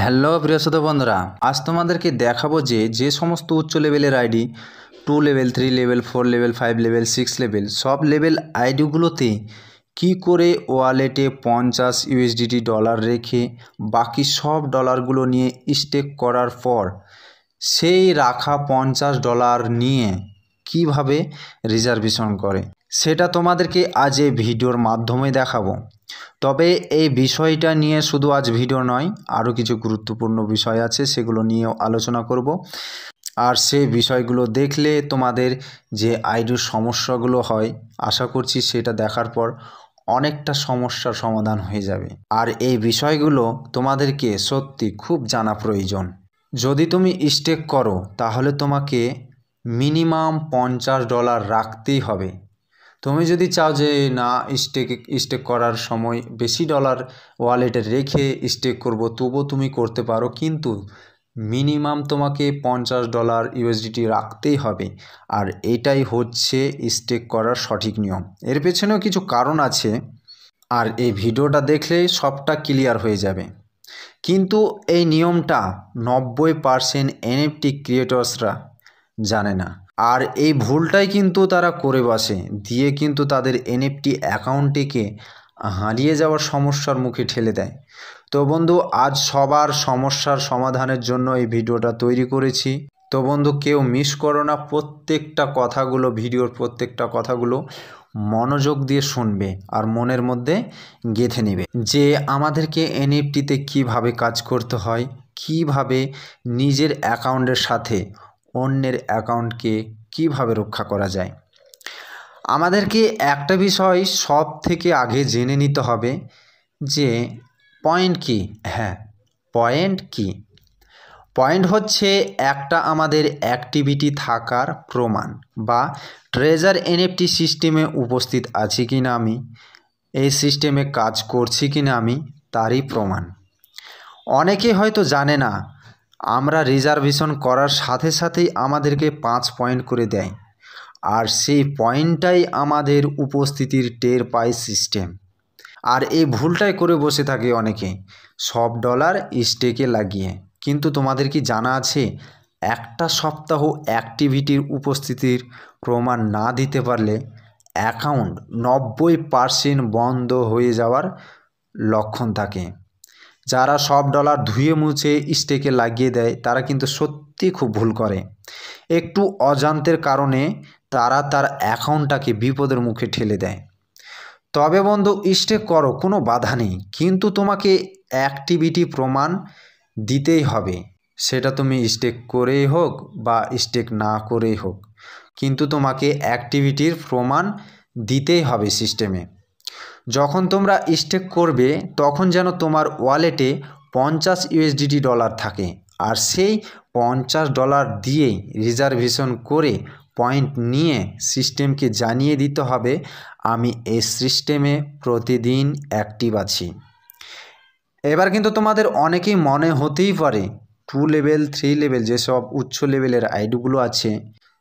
Hello প্রিয় শ্রোতা বন্ধুরা, আজ তোমাদেরকে দেখাবো যে সমস্ত উচ্চ লেভেলের ID 2 level 3 level 4 level 5 level 6 level সব লেভেল আইডিগুলোতে কি করে ওয়ালেটে 50 ইউএসডিটি ডলার রেখে বাকি সব ডলারগুলো নিয়ে স্টেক করার পর সেই রাখা $50 নিয়ে কিভাবে রিজার্ভেশন করে সেটা তোমাদেরকে আজ এই ভিডিওর মাধ্যমে দেখাবো। তবে এই বিষয়টা নিয়ে শুধু আজ ভিডিও নয়, আরও কিছু গুরুত্বপূর্ণ বিষয় আছে, সেগুলো নিয়েও আলোচনা করব। আর সেই বিষয়গুলো দেখলে তোমাদের যে আইডির সমস্যাগুলো হয়, আশা করছি সেটা দেখার পর অনেকটা সমস্যার সমাধান হয়ে যাবে। আর এই বিষয়গুলো তোমাদেরকে সত্যি খুব জানা প্রয়োজন। যদি তুমি স্টেক করো তাহলে তোমাকে মিনিমাম $50 রাখতেই হবে। তুমি যদি চাও যে না স্টেক করার সময় বেশি ডলার ওয়ালেটে রেখে স্টেক করব, তবুও তুমি করতে পারো, কিন্তু মিনিমাম তোমাকে $50 ইউএসডিটি রাখতেই হবে। আর এটাই হচ্ছে স্টেক করার সঠিক নিয়ম। এর পেছনেও কিছু কারণ আছে, আর এই ভিডিওটা দেখলেই সবটা ক্লিয়ার হয়ে যাবে। কিন্তু এই নিয়মটা 90% এনএফটি ক্রিয়েটর্সরা জানে না, আর এই ভুলটাই কিন্তু তারা করে বসে, দিয়ে কিন্তু তাদের এনএফটি অ্যাকাউন্টটিকে হারিয়ে যাওয়ার সমস্যার মুখে ঠেলে দেয়। তো বন্ধু, আজ সবার সমস্যার সমাধানের জন্য এই ভিডিওটা তৈরি করেছি। তো বন্ধু, কেউ মিস করো না, প্রত্যেকটা কথাগুলো, ভিডিওর প্রত্যেকটা কথাগুলো মনোযোগ দিয়ে শুনবে আর মনের মধ্যে গেঁথে নেবে যে আমাদেরকে এনএফটিতে কিভাবে কাজ করতে হয়, কিভাবে নিজের অ্যাকাউন্টের সাথে অন্যের অ্যাকাউন্টকে কিভাবে রক্ষা করা যায়। আমাদেরকে একটা বিষয় সব থেকে আগে জেনে নিতে হবে যে পয়েন্ট কি। হ্যাঁ, পয়েন্ট কি? পয়েন্ট হচ্ছে একটা আমাদের অ্যাক্টিভিটি থাকার প্রমাণ, বা ট্রেজার এনএফটি সিস্টেমে উপস্থিত আছি কি না আমি, এই সিস্টেমে কাজ করছি কি না আমি, তারই প্রমাণ। অনেকে হয়তো জানে না, আমরা রিজার্ভেশন করার সাথে সাথেই আমাদেরকে 5 পয়েন্ট করে দেয়, আর সেই পয়েন্টটাই আমাদের উপস্থিতির টের পায় সিস্টেম। আর এই ভুলটাই করে বসে থাকে অনেকে, সব ডলার স্টেকে লাগিয়ে। কিন্তু তোমাদের কি জানা আছে, একটা সপ্তাহ অ্যাক্টিভিটির উপস্থিতির প্রমাণ না দিতে পারলে অ্যাকাউন্ট 90% বন্ধ হয়ে যাওয়ার লক্ষণ থাকে। যারা সব ডলার ধুয়ে মুছে স্টেকে লাগিয়ে দেয় তারা কিন্তু সত্যি খুব ভুল করে। একটু অজান্তের কারণে তারা তার অ্যাকাউন্টটাকে বিপদের মুখে ঠেলে দেয়। তবে বন্ধু, স্টেক করো, কোনো বাধা নেই, কিন্তু তোমাকে অ্যাক্টিভিটি প্রমাণ দিতেই হবে। সেটা তুমি স্টেক করেই হোক বা স্টেক না করেই হোক, কিন্তু তোমাকে অ্যাক্টিভিটির প্রমাণ দিতেই হবে সিস্টেমে। যখন তোমরা স্টেক করবে তখন যেন তোমার ওয়ালেটে 50 ইউএসডিটি ডলার থাকে, আর সেই $50 দিয়েই রিজার্ভেশন করে পয়েন্ট নিয়ে সিস্টেমকে জানিয়ে দিতে হবে আমি এই সিস্টেমে প্রতিদিন অ্যাক্টিভ আছি। এবার কিন্তু তোমাদের অনেকেই মনে হতেই পারে 2 লেভেল 3 লেভেল যেসব উচ্চ লেভেলের আইডিগুলো আছে,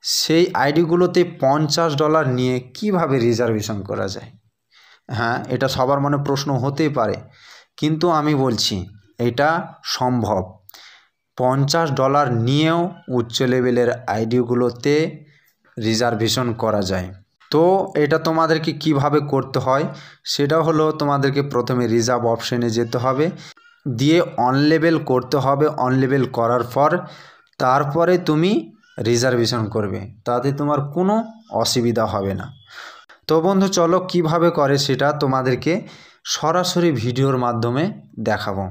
সেই আইডিগুলোতে $50 নিয়ে কিভাবে রিজার্ভেশন করা যায়। হ্যাঁ, এটা সবার মনে প্রশ্ন হতেই পারে, কিন্তু আমি বলছি এটা সম্ভব। $50 নিয়েও উচ্চ লেভেলের আইডিগুলোতে রিজার্ভেশন করা যায়। তো এটা তোমাদেরকে কিভাবে করতে হয় সেটা হলো, তোমাদেরকে প্রথমে রিজার্ভ অপশানে যেতে হবে, দিয়ে অন লেভেল করতে হবে। অন লেভেল করার পর তারপরে তুমি রিজার্ভেশন করবে, তাতে তোমার কোনো অসুবিধা হবে না। তো বন্ধু, চলো কিভাবে করে সেটা তোমাদেরকে সরাসরি ভিডিওর মাধ্যমে দেখাবো।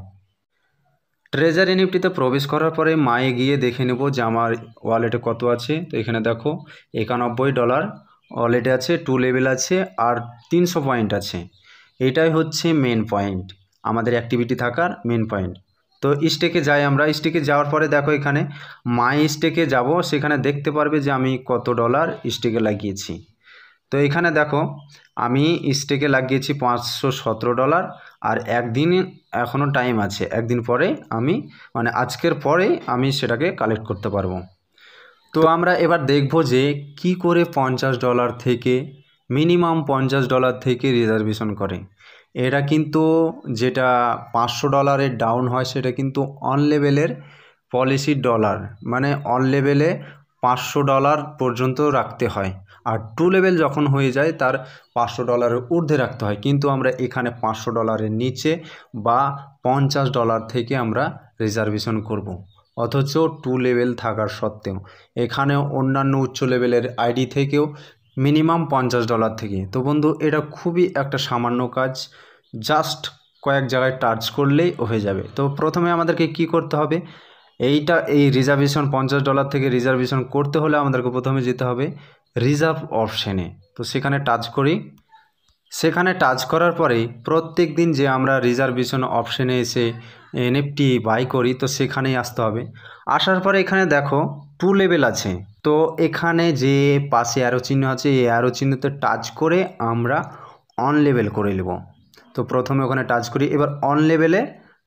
ট্রেজার এনএফটিতে প্রবেশ করার পরে মায়ে গিয়ে দেখে নেব যে আমার ওয়ালেটে কত আছে। তো এখানে দেখো $91 ওয়ালেটে আছে, 2 লেভেল আছে, আর 300 পয়েন্ট আছে। এটাই হচ্ছে মেন পয়েন্ট, আমাদের অ্যাক্টিভিটি থাকার মেন পয়েন্ট। তো স্টেকে যাই আমরা। স্টেকে যাওয়ার পরে দেখো এখানে মাই স্টেকে যাব, সেখানে দেখতে পারবে যে আমি কত ডলার স্টেকে লাগিয়েছি। তো এখানে দেখো আমি স্টেকে লাগিয়েছি $517, আর একদিন এখনও টাইম আছে, একদিন পরে আমি আজকের পরে আমি সেটাকে কালেক্ট করতে পারবো। তো আমরা এবার দেখব যে কি করে $50 থেকে মিনিমাম $50 থেকে রিজার্ভেশন করে। এরা কিন্তু যেটা $500 ডাউন হয় সেটা কিন্তু অন লেভেলের পলিসি ডলার, মানে অন লেভেলে $500 পর্যন্ত রাখতে হয়। আর টু লেভেল যখন হয়ে যায় তার $500 ঊর্ধ্বে রাখতে হয়, কিন্তু আমরা এখানে $500 নিচে বা $50 থেকে আমরা রিজার্ভেশন করব। অথচ টু লেভেল থাকার সত্ত্বেও এখানে অন্যান্য উচ্চ লেভেলের আইডি থেকেও মিনিমাম $50 থেকে। তো বন্ধু এটা খুবই একটা সামান্য কাজ, জাস্ট কয়েক জায়গায় টাচ করলেই হয়ে যাবে। তো প্রথমে আমাদেরকে কি করতে হবে, এই রিজার্ভেশন $50 থেকে রিজার্ভেশন করতে হলে আমাদেরকে প্রথমে যেতে হবে রিজার্ভ অপশানে। তো সেখানে টাচ করি। সেখানে টাচ করার পরেই প্রত্যেক দিন যে আমরা রিজার্ভেশন অপশানে এসে এনএফটি বাই করি, তো সেখানেই আসতে হবে। আসার পরে এখানে দেখো টু লেভেল আছে, তো এখানে যে পাশে অ্যারো চিহ্ন আছে এই অ্যারো চিহ্নতে টাচ করে আমরা অন লেভেল করে নেব। তো প্রথমে ওখানে টাচ করি, এবার অন লেভেলে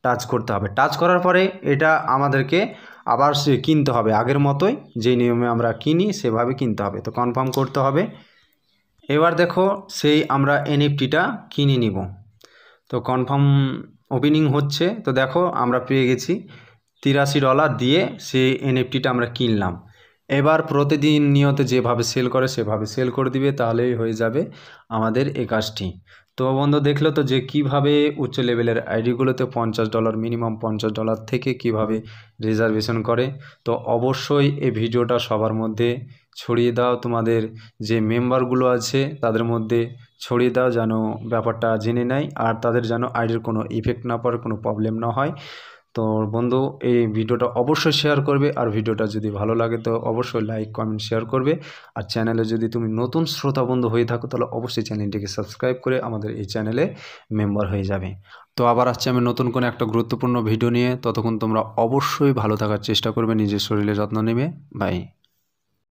টাচ করতে হবে। টাচ করার পরে এটা আমাদেরকে আবার কিনতে হবে, আগের মতোই যেই নিয়মে আমরা কিনি সেভাবে কিনতে হবে। তো কনফার্ম করতে হবে। এবার দেখো সেই আমরা এনএফটিটা কিনে নিব। তো কনফার্ম ওপেনিং হচ্ছে। তো দেখো আমরা পেয়ে গেছি $83 দিয়ে সেই এনএফটিটা আমরা কিনলাম। এবার প্রতিদিন নিয়ত যেভাবে সেল করে সেভাবে সেল করে দিবে, তাহলেই হয়ে যাবে আমাদের এই কাজটি। তো বন্ধু দেখলো তো যে কিভাবে উচ্চ লেভেলের আইডিগুলোতে $50 মিনিমাম $50 থেকে কিভাবে রিজার্ভেশন করে। তো অবশ্যই এই ভিডিওটা সবার মধ্যে ছড়িয়ে দাও, তোমাদের যে মেম্বারগুলো আছে তাদের মধ্যে ছড়িয়ে দাও, যেন ব্যাপারটা জেনে নেয় আর তাদের যেন আইডির কোনো ইফেক্ট না পড়ে, কোনো প্রবলেম না হয়। তো বন্ধু এই ভিডিওটা অবশ্যই শেয়ার করবে, আর ভিডিওটা যদি ভালো লাগে তো অবশ্যই লাইক কমেন্ট শেয়ার করবে। আর চ্যানেলে যদি তুমি নতুন শ্রোতা বন্ধু হয়ে থাকো তাহলে অবশ্যই চ্যানেলটিকে সাবস্ক্রাইব করে আমাদের এই চ্যানেলে মেম্বার হয়ে যাবে। তো আবার আসছে আমি নতুন কোনো একটা গুরুত্বপূর্ণ ভিডিও নিয়ে, ততক্ষণ তোমরা অবশ্যই ভালো থাকার চেষ্টা করবে, নিজের শরীরে যত্ন নেবে। বাই।